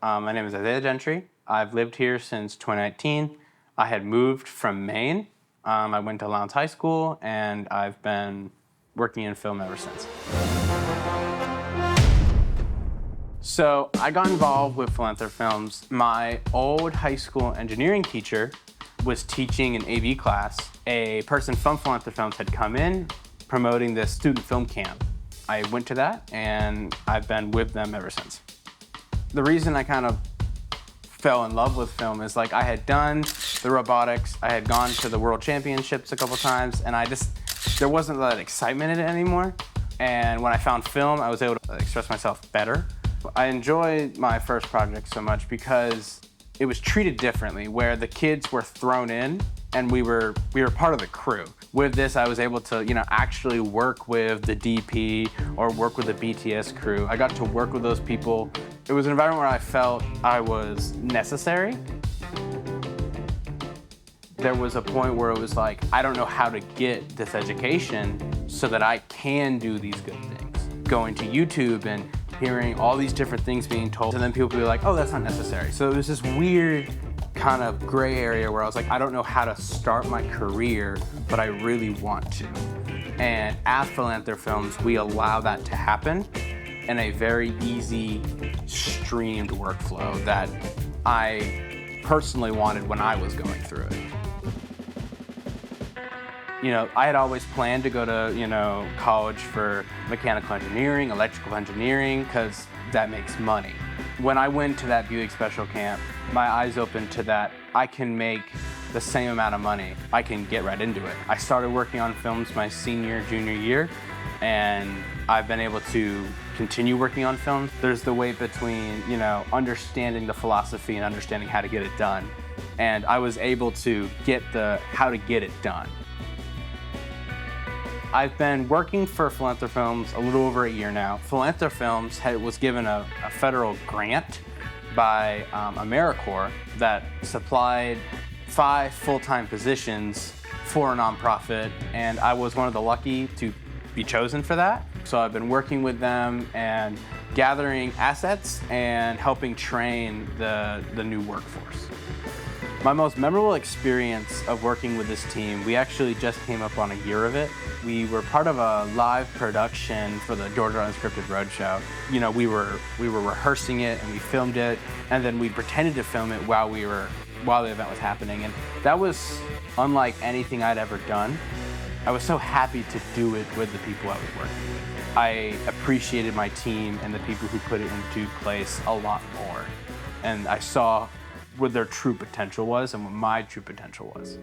My name is Gentry. I've lived here since 2019. I had moved from Maine. I went to Lowndes High School, and I've been working in film ever since. So I got involved with Philanthrofilms. My old high school engineering teacher was teaching an AV class. A person from Philanthrofilms had come in promoting this student film camp. I went to that, and I've been with them ever since. The reason I kind of fell in love with film is like I had done the robotics, I had gone to the World Championships a couple times, and there wasn't that excitement in it anymore. And when I found film, I was able to express myself better. I enjoyed my first project so much because it was treated differently, where the kids were thrown in and we were part of the crew. With this, I was able to, actually work with the DP or work with the BTS crew. I got to work with those people. It was an environment where I felt I was necessary. There was a point where it was like, I don't know how to get this education so that I can do these good things. Going to YouTube and hearing all these different things being told, and then people would be like, oh, that's not necessary. So it was this weird kind of gray area where I was like, I don't know how to start my career, but I really want to. And at Philanthrofilms, we allow that to happen in a very easy, streamed workflow that I personally wanted when I was going through it. I had always planned to go to, college for mechanical engineering, electrical engineering, because that makes money. When I went to that Buick Special Camp, my eyes opened to that I can make the same amount of money. I can get right into it. I started working on films my senior, junior year, and I've been able to continue working on films. There's the weight between, understanding the philosophy and understanding how to get it done. And I was able to get the how to get it done. I've been working for Philanthrofilms a little over a year now. Philanthrofilms was given a federal grant by AmeriCorps that supplied 5 full-time positions for a nonprofit, and I was one of the lucky to be chosen for that. So I've been working with them and gathering assets and helping train the new workforce. My most memorable experience of working with this team, we actually just came up on a year of it. We were part of a live production for the Georgia Unscripted Roadshow. We were rehearsing it and we filmed it, and then we pretended to film it while the event was happening. And that was unlike anything I'd ever done. I was so happy to do it with the people I was working with. I appreciated my team and the people who put it into place a lot more. And I saw what their true potential was and what my true potential was.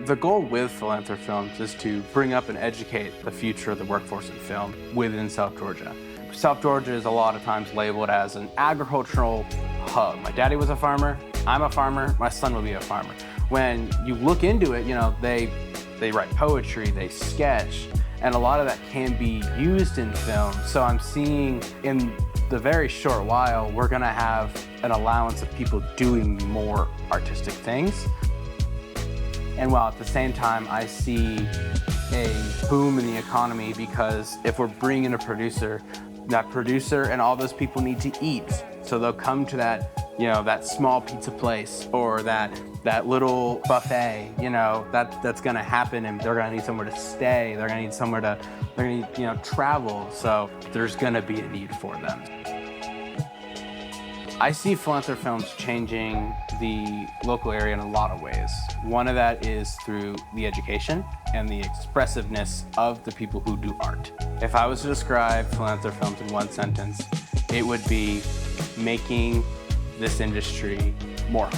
The goal with Philanthrofilms is to bring up and educate the future of the workforce in film within South Georgia. South Georgia is a lot of times labeled as an agricultural hub. My daddy was a farmer, I'm a farmer, my son will be a farmer. When you look into it, they write poetry, they sketch, and a lot of that can be used in film. So I'm seeing in the very short while, we're gonna have an allowance of people doing more artistic things. And while at the same time, I see a boom in the economy, because if we're bringing a producer, that producer and all those people need to eat. So they'll come to that, that small pizza place or that little buffet, that's gonna happen, and they're gonna need somewhere to stay. They're gonna need travel. So there's gonna be a need for them. I see Philanthrofilms changing the local area in a lot of ways. One of that is through the education and the expressiveness of the people who do art. If I was to describe Philanthrofilms in one sentence, it would be making this industry more